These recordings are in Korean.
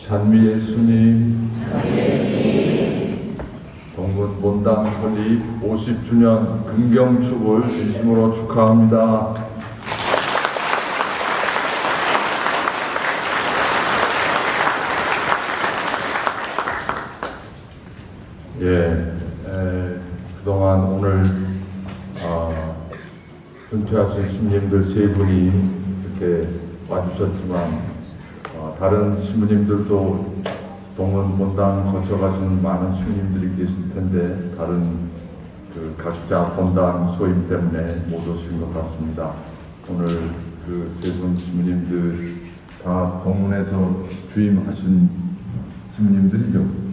찬미 예수님, 동문 본당 설립 50주년 금경축을 진심으로 축하합니다. 그동안 오늘 은퇴하신 신부님들 세 분이 이렇게 와주셨지만 다른 신부님들도 동문 본당 거쳐가시는 많은 신부님들이 계실 텐데 다른 각자 본당 소임 때문에 못 오신 것 같습니다. 오늘 그 세 분 신부님들 다 동문에서 주임하신 신부님들이죠.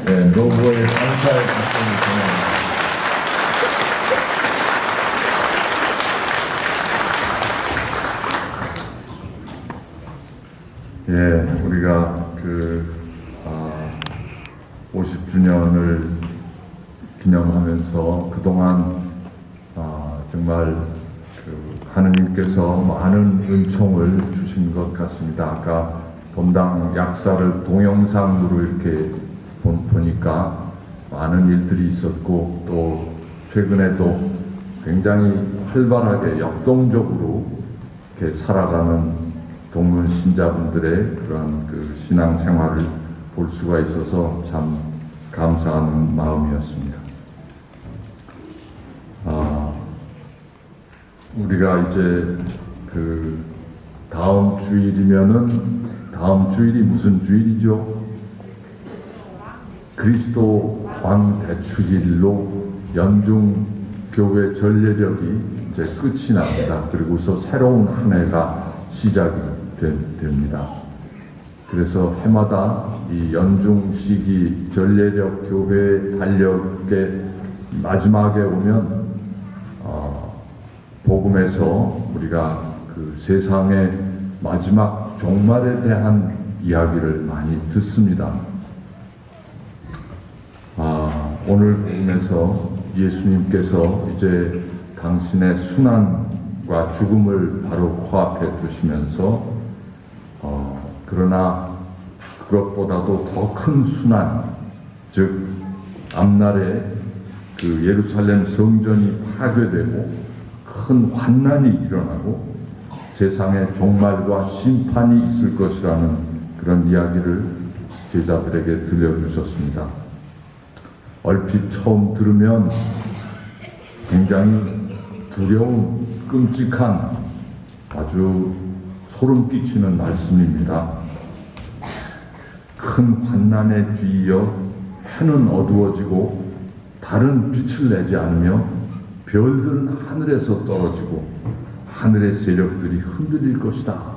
네, 노부의 감사의 박수를 전합니다. 우리가 50주년을 기념하면서 그동안 정말 하느님께서 많은 은총을 주신 것 같습니다. 아까 본당 약사를 동영상으로 이렇게 보니까 많은 일들이 있었고 또 최근에도 굉장히 활발하게 역동적으로 이렇게 살아가는 동문 신자분들의 그런 신앙생활을 볼 수가 있어서 참 감사하는 마음이었습니다. 우리가 이제 다음 주일이면은 다음 주일이 무슨 주일이죠? 그리스도 왕대축일로 연중 교회 전례력이 이제 끝이 납니다. 그리고서 새로운 한 해가 시작이 됩니다. 그래서 해마다 이 연중 시기 전례력 교회 달력의 마지막에 오면 복음에서 우리가 세상의 마지막 종말에 대한 이야기를 많이 듣습니다. 오늘 복음에서 예수님께서 이제 당신의 순환과 죽음을 바로 코앞에 두시면서 그러나 그것보다도 더 큰 순환, 즉 앞날에 예루살렘 성전이 파괴되고 큰 환난이 일어나고 세상의 종말과 심판이 있을 것이라는 그런 이야기를 제자들에게 들려주셨습니다. 얼핏 처음 들으면 굉장히 두려운, 끔찍한, 아주 소름 끼치는 말씀입니다. 큰 환난에 뒤이어 해는 어두워지고 달은 빛을 내지 않으며 별들은 하늘에서 떨어지고 하늘의 세력들이 흔들릴 것이다.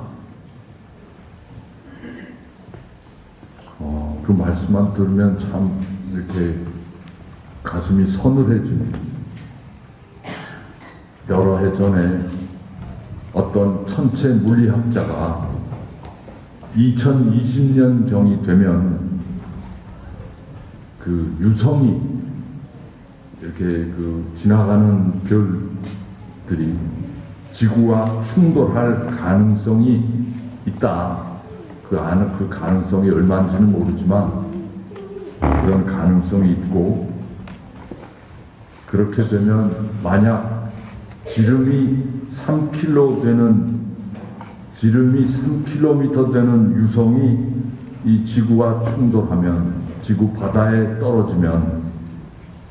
그 말씀만 들으면 참 이렇게 가슴이 서늘해집니다. 여러 해 전에 어떤 천체 물리학자가 2020년경이 되면 유성이 이렇게 지나가는 별들이 지구와 충돌할 가능성이 있다. 그 가능성이 얼마인지는 모르지만 그런 가능성이 있고, 그렇게 되면 만약 지름이 3km 되는 유성이 이 지구와 충돌하면, 지구 바다에 떨어지면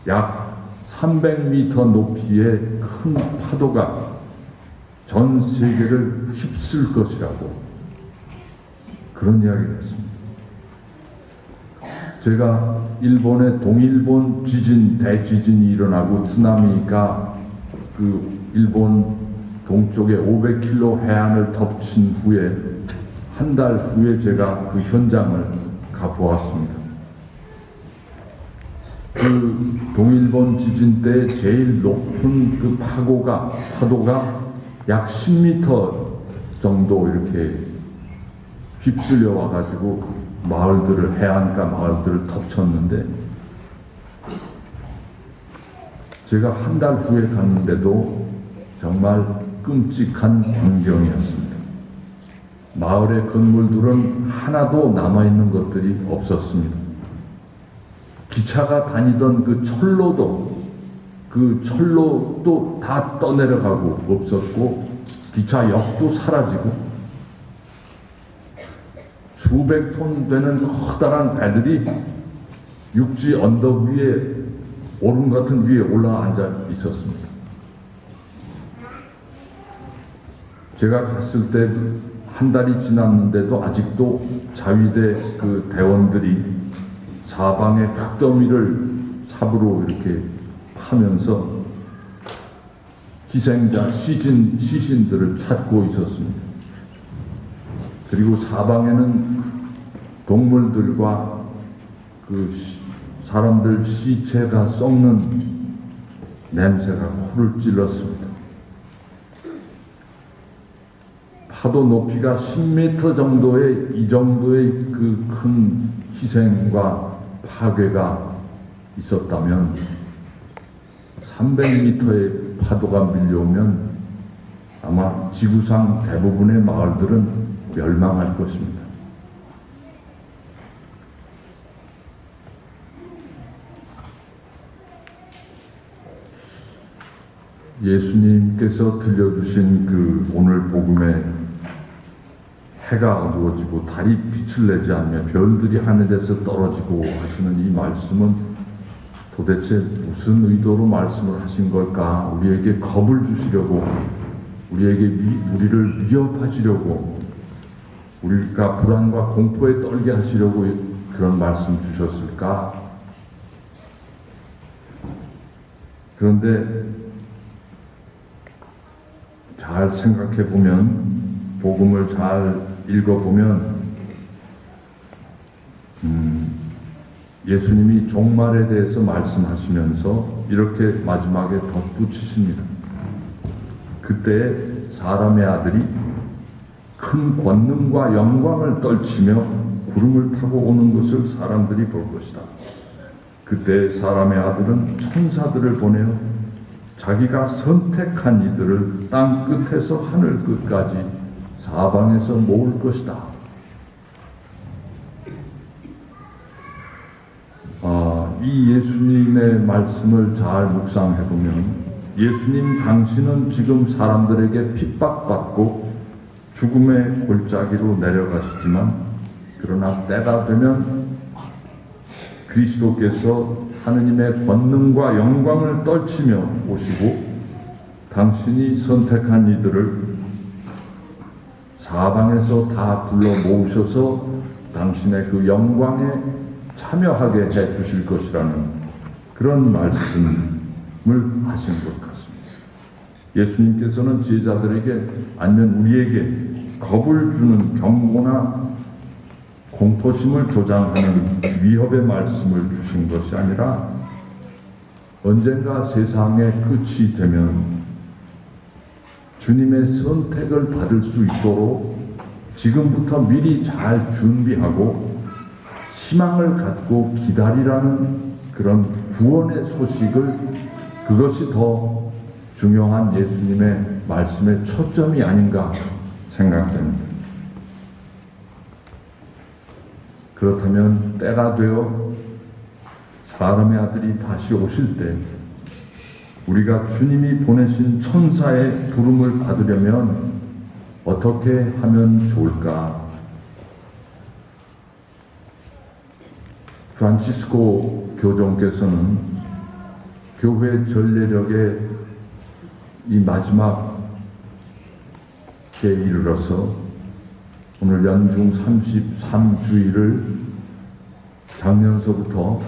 약 300m 높이의 큰 파도가 전 세계를 휩쓸 것이라고 그런 이야기를 했습니다. 제가 일본의 동일본 대지진이 일어나고 쓰나미가 일본 동쪽에 500km 해안을 덮친 후에 한 달 후에 제가 그 현장을 가보았습니다. 동일본 지진 때 제일 높은 파도가 약 10m 정도 이렇게 휩쓸려 와가지고 해안가 마을들을 덮쳤는데, 제가 한 달 후에 갔는데도 정말 끔찍한 광경이었습니다. 마을의 건물들은 하나도 남아있는 것들이 없었습니다. 기차가 다니던 그 철로도 다 떠내려가고 없었고, 기차역도 사라지고, 수백 톤 되는 커다란 배들이 육지 언덕 위에, 오름 같은 위에 올라가 앉아 있었습니다. 제가 갔을 때 한 달이 지났는데도 아직도 자위대 그 대원들이 사방에 흙더미를 삽으로 이렇게 파면서 희생자 시신들을 찾고 있었습니다. 그리고 사방에는 동물들과 그 사람들 시체가 썩는 냄새가 코를 찔렀습니다. 파도 높이가 10m 정도의 이 정도의 그 큰 희생과 파괴가 있었다면 300m의 파도가 밀려오면 아마 지구상 대부분의 마을들은 멸망할 것입니다. 예수님께서 들려주신 그 오늘 복음에 해가 어두워지고 달이 빛을 내지 않으며 별들이 하늘에서 떨어지고 하시는 이 말씀은 도대체 무슨 의도로 말씀을 하신 걸까? 우리에게 겁을 주시려고, 우리를 위협하시려고, 우리가 불안과 공포에 떨게 하시려고 그런 말씀 주셨을까? 그런데 잘 생각해 보면, 복음을 잘 읽어보면 예수님이 종말에 대해서 말씀하시면서 이렇게 마지막에 덧붙이십니다. 그때 사람의 아들이 큰 권능과 영광을 떨치며 구름을 타고 오는 것을 사람들이 볼 것이다. 그때 사람의 아들은 천사들을 보내어 자기가 선택한 이들을 땅 끝에서 하늘 끝까지 사방에서 모을 것이다. 이 예수님의 말씀을 잘 묵상해보면 예수님 당신은 지금 사람들에게 핍박받고 죽음의 골짜기로 내려가시지만, 그러나 때가 되면 그리스도께서 하느님의 권능과 영광을 떨치며 오시고 당신이 선택한 이들을 사방에서 다 불러 모으셔서 당신의 그 영광에 참여하게 해 주실 것이라는 그런 말씀을 하신 것 같습니다. 예수님께서는 제자들에게 아니면 우리에게 겁을 주는 경고나 공포심을 조장하는 위협의 말씀을 주신 것이 아니라 언젠가 세상의 끝이 되면 주님의 선택을 받을 수 있도록 지금부터 미리 잘 준비하고 희망을 갖고 기다리라는 그런 구원의 소식을, 그것이 더 중요한 예수님의 말씀의 초점이 아닌가 생각됩니다. 그렇다면 때가 되어 사람의 아들이 다시 오실 때 우리가 주님이 보내신 천사의 부름을 받으려면 어떻게 하면 좋을까? 프란치스코 교종께서는 교회 전례력의 이 마지막에 이르러서 오늘 연중 33주일을 작년서부터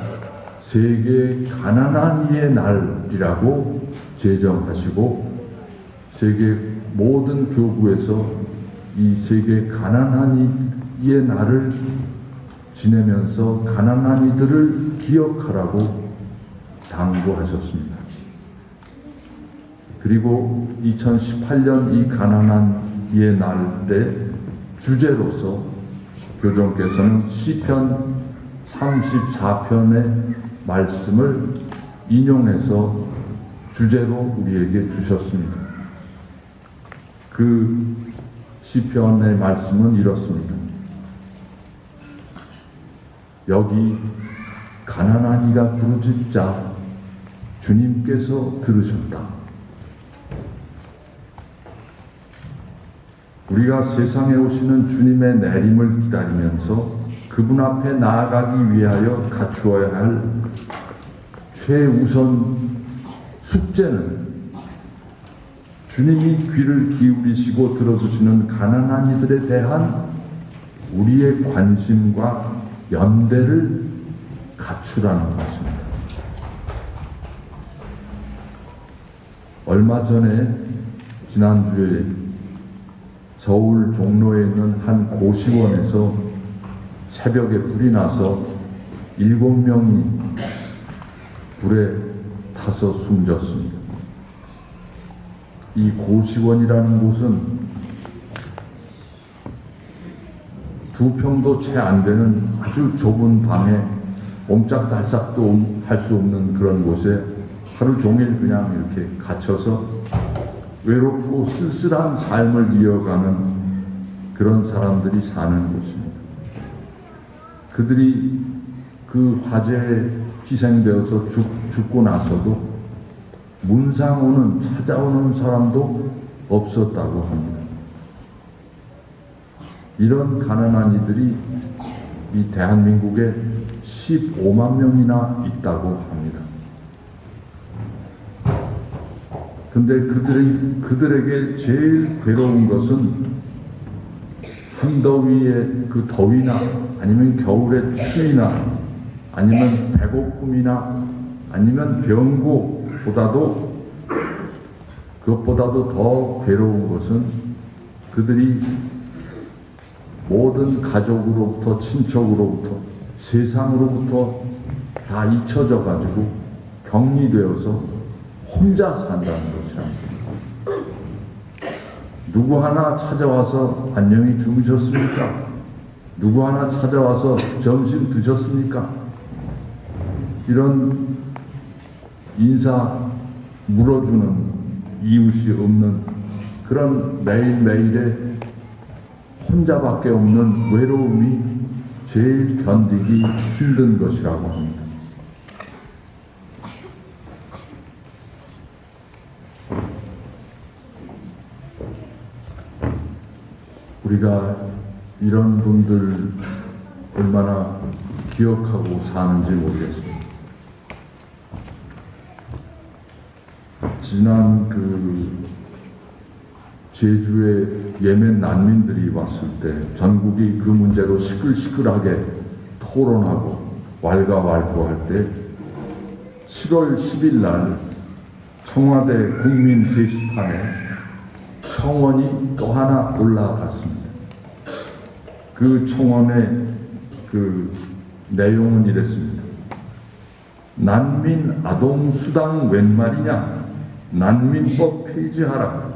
세계 가난한 이의 날이라고 제정하시고 세계 모든 교구에서 이 세계 가난한 이의 날을 지내면서 가난한 이들을 기억하라고 당부하셨습니다. 그리고 2018년 이 가난한 이의 날의 주제로서 교종께서는 시편 34편의 말씀을 인용해서 주제로 우리에게 주셨습니다. 그 시편의 말씀은 이렇습니다. 여기 가난한 이가 부르짖자 주님께서 들으셨다. 우리가 세상에 오시는 주님의 내림을 기다리면서 그분 앞에 나아가기 위하여 갖추어야 할 최우선 숙제는 주님이 귀를 기울이시고 들어주시는 가난한 이들에 대한 우리의 관심과 연대를 갖추라는 것입니다. 얼마 전에 지난주에 서울 종로에 있는 한 고시원에서 새벽에 불이 나서 7명이 불에 타서 숨졌습니다. 이 고시원이라는 곳은 2평도 채 안 되는 아주 좁은 방에 옴짝달싹도 할 수 없는 그런 곳에 하루 종일 그냥 이렇게 갇혀서 외롭고 쓸쓸한 삶을 이어가는 그런 사람들이 사는 곳입니다. 그들이 그 화재에 희생되어서 죽고 나서도 문상 찾아오는 사람도 없었다고 합니다. 이런 가난한 이들이 이 대한민국에 15만 명이나 있다고 합니다. 근데 그들에게 제일 괴로운 것은 한더위의 그 더위나 아니면 겨울의 추위나 아니면 배고픔이나 아니면 그것보다도 더 괴로운 것은 그들이 모든 가족으로부터 친척으로부터 세상으로부터 다 잊혀져 가지고 격리되어서 혼자 산다는 것이랍니다. 누구 하나 찾아와서 안녕히 주무셨습니까? 누구 하나 찾아와서 점심 드셨습니까? 이런 인사 물어주는 이웃이 없는 그런 매일매일의 혼자밖에 없는 외로움이 제일 견디기 힘든 것이라고 합니다. 우리가 이런 분들 얼마나 기억하고 사는지 모르겠습니다. 지난 제주에 예멘 난민들이 왔을 때 전국이 그 문제로 시끌시끌하게 토론하고 왈가왈부할 때 7월 10일 날 청와대 국민 게시판에 청원이 또 하나 올라갔습니다. 그 청원의 그 내용은 이랬습니다. 난민 아동수당 웬 말이냐? 난민법 폐지하라.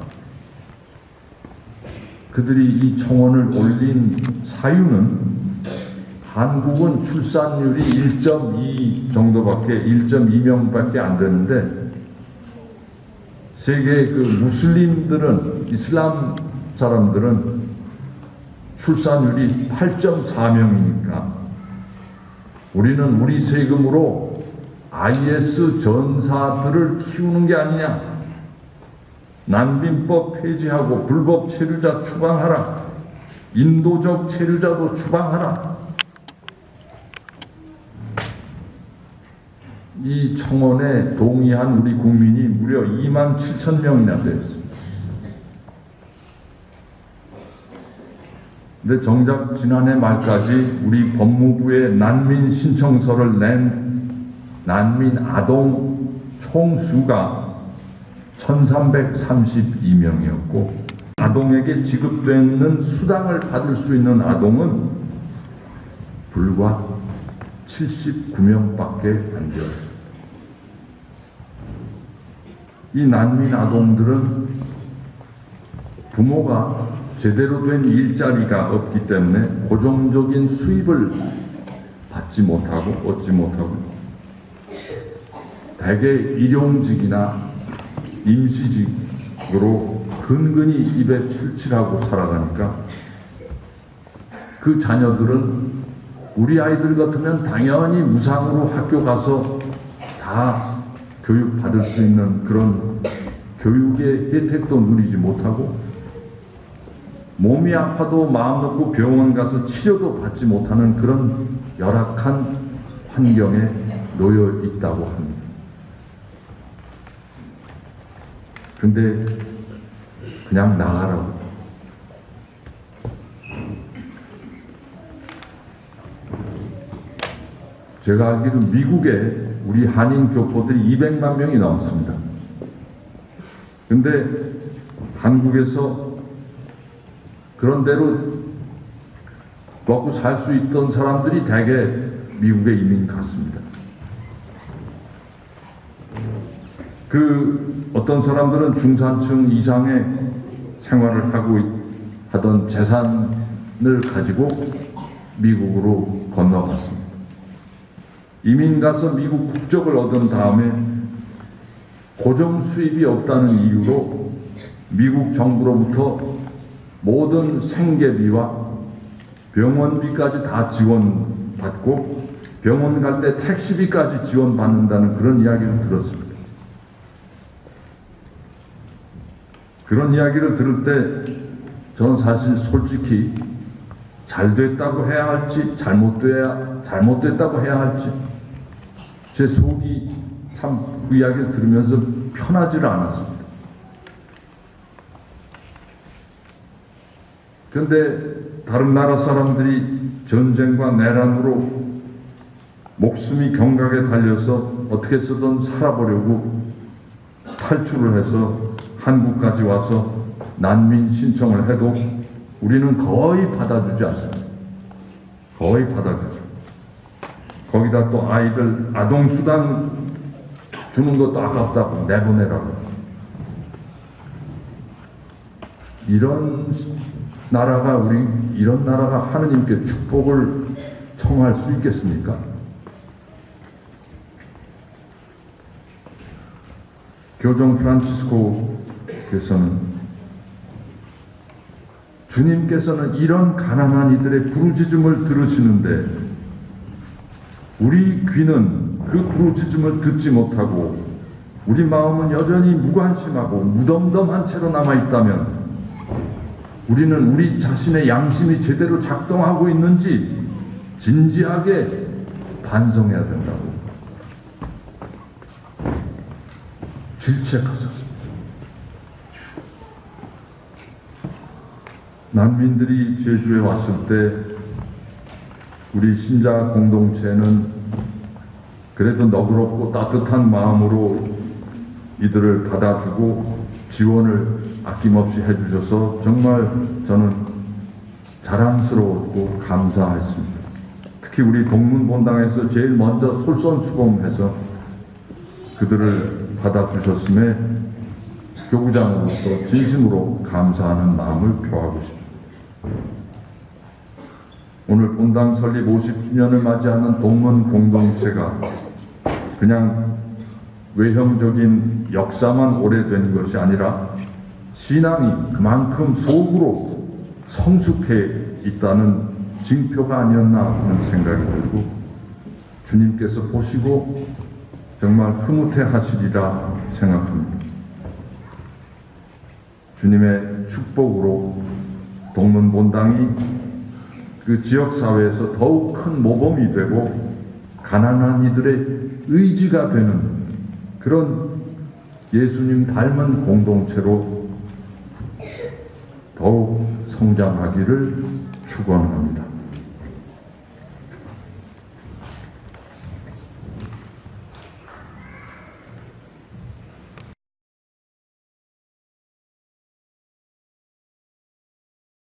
그들이 이 청원을 올린 사유는 한국은 출산율이 1.2 정도밖에 1.2명밖에 안 되는데 세계 그 무슬림들은 이슬람 사람들은 출산율이 8.4명이니까 우리는 우리 세금으로 IS 전사들을 키우는 게 아니냐. 난민법 폐지하고 불법 체류자 추방하라. 인도적 체류자도 추방하라. 이 청원에 동의한 우리 국민이 무려 2만 7천 명이나 되었습니다. 근데 정작 지난해 말까지 우리 법무부에 난민 신청서를 낸 난민 아동 총수가 1332명이었고 아동에게 지급되는 수당을 받을 수 있는 아동은 불과 79명밖에 안 되었습니다. 이 난민 아동들은 부모가 제대로 된 일자리가 없기 때문에 고정적인 수입을 얻지 못하고 대개 일용직이나 임시직으로 근근히 입에 풀칠하고 살아가니까 그 자녀들은 우리 아이들 같으면 당연히 무상으로 학교 가서 다 교육 받을 수 있는 그런 교육의 혜택도 누리지 못하고 몸이 아파도 마음 놓고 병원 가서 치료도 받지 못하는 그런 열악한 환경에 놓여 있다고 합니다. 근데 그냥 나가라고. 제가 알기로 미국에 우리 한인 교포들이 200만 명이 넘습니다. 근데 한국에서 그런 대로 먹고 살 수 있던 사람들이 대개 미국에 이민 갔습니다. 그 어떤 사람들은 중산층 이상의 생활을 하고 하던 재산을 가지고 미국으로 건너갔습니다. 이민 가서 미국 국적을 얻은 다음에 고정 수입이 없다는 이유로 미국 정부로부터 모든 생계비와 병원비까지 다 지원받고 병원 갈 때 택시비까지 지원받는다는 그런 이야기를 들었습니다. 그런 이야기를 들을 때 저는 사실 솔직히 잘 됐다고 해야 할지 잘못됐다고 해야 할지 제 속이 참 그 이야기를 들으면서 편하지를 않았습니다. 그런데 다른 나라 사람들이 전쟁과 내란으로 목숨이 경각에 달려서 어떻게 해서든 살아보려고 탈출을 해서 한국까지 와서 난민 신청을 해도 우리는 거의 받아주지 않습니다. 거의 받아주죠. 거기다 또 아이들 아동수당 주는 것도 아깝다고 내보내라고. 이런 나라가 하느님께 축복을 청할 수 있겠습니까? 교정 프란치스코께서는 주님께서는 이런 가난한 이들의 부르짖음을 들으시는데 우리 귀는 그 부르짖음을 듣지 못하고 우리 마음은 여전히 무관심하고 무덤덤한 채로 남아있다면 우리는 우리 자신의 양심이 제대로 작동하고 있는지 진지하게 반성해야 된다고 질책하셨습니다. 난민들이 제주에 왔을 때 우리 신자 공동체는 그래도 너그럽고 따뜻한 마음으로 이들을 받아주고 지원을 아낌없이 해주셔서 정말 저는 자랑스러웠고 감사했습니다. 특히 우리 동문본당에서 제일 먼저 솔선수범해서 그들을 받아주셨음에 교구장으로서 진심으로 감사하는 마음을 표하고 싶습니다. 오늘 본당 설립 50주년을 맞이하는 동문 공동체가 그냥 외형적인 역사만 오래된 것이 아니라 신앙이 그만큼 속으로 성숙해 있다는 징표가 아니었나 하는 생각이 들고 주님께서 보시고 정말 흐뭇해 하시리라 생각합니다. 주님의 축복으로 동문본당이 그 지역사회에서 더욱 큰 모범이 되고 가난한 이들의 의지가 되는 그런 예수님 닮은 공동체로 더욱 성장하기를 축원합니다.